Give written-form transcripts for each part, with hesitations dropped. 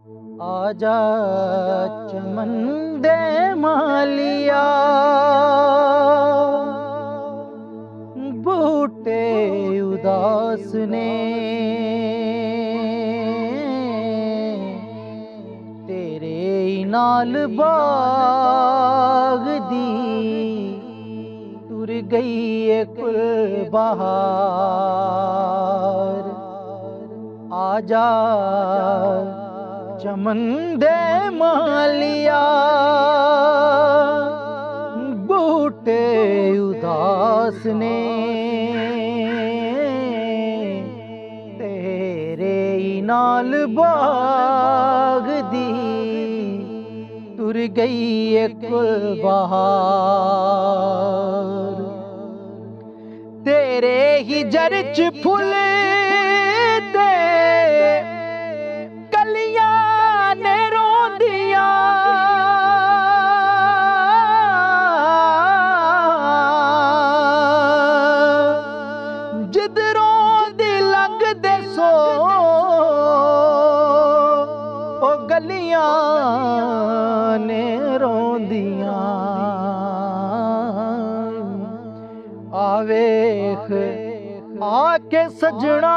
आजा चमन दे मालिया, बूटे उदास ने तेरे नाल बाग दी तुर गई है कुल बहार। आजा चमन दे मालिया, बूटे उदास ने तेरे नाल बाग दी तुर गई एक बहार। तेरे ही जरच फुल ते कलियां ने रोंदियां, जिधरों दी लंघदे सो ओ गलियां ने रोंदियां। आवेख आके सजना,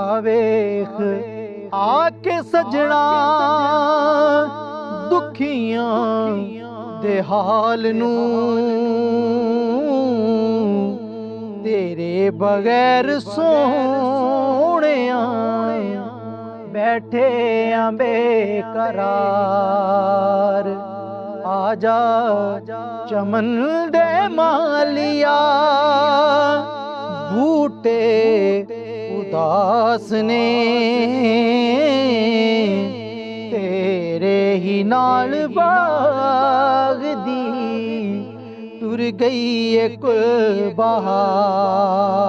आवेख आके सजना, दुखियां दे हाल नूं तेरे बगैर सोहणिया बैठे आं बेकरार। आजा चमन दे मालिया, बूटे उदास ने तेरे ही नाल बाग दी तुर गई एक बहार।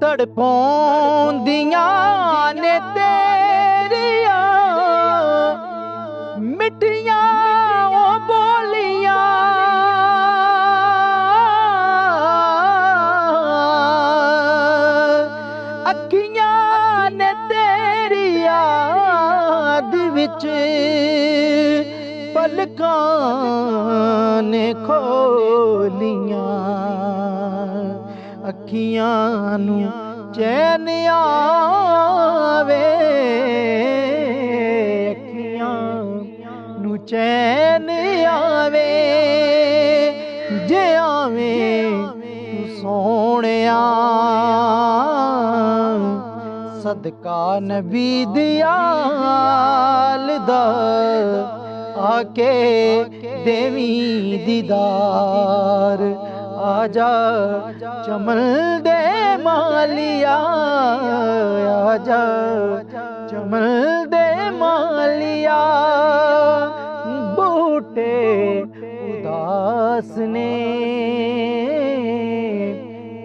तड़पोंदियां ने तेरिया मिठियां ओ बोलियां, अखियां ने तेरी याद विच पलकां ने खोलियां। अखियां नू चैन आवे, चैन आवे जे आवे तू सोहणिया। सदका नबी दयाल दा आके देवी दीदार। आजा चमन दे मालिया, आजा चमन दे मालिया, बूटे उदास ने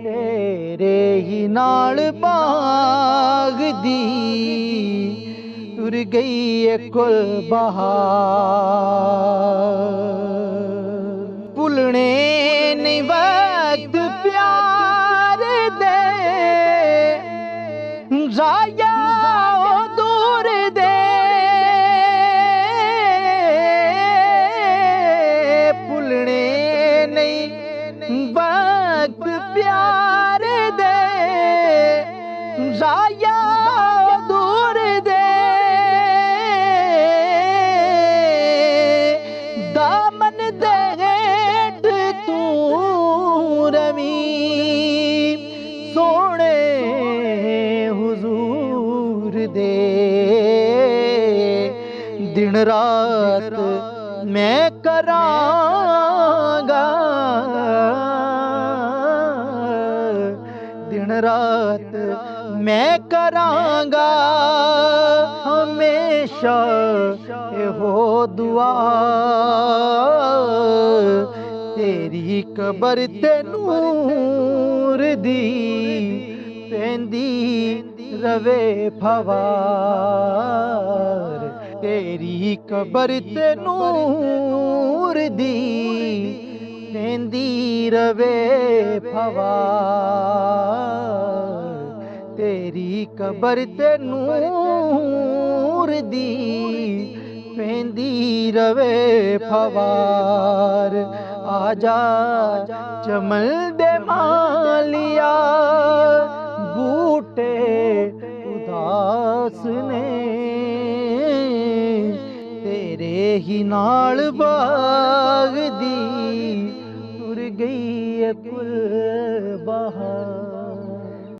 तेरे ही नाल बाग दी तुर गई एक बहार। भुलने नहीं वक्त प्यार दे राया दूर दे, भुलने नहीं वक्त प्यार दे राया दूर दे। दामन दे हेठ तू रवी सोने हुजूर दे। दिन रात मैं करांगा, दिन रात मैं करांगा हमेशा हो दुआ। तेरी कबर ते नूर दी पेंदी रवे फवार। तेरी कबर ते नूर दी पेंदी रवे फवार। तेरी कबर ते नूर दी पेंदी रवे फवार। आजा चमन दे मालिया बूटे उदास ने तेरे ही नाल बाग दी तुर गई है कुल बहार।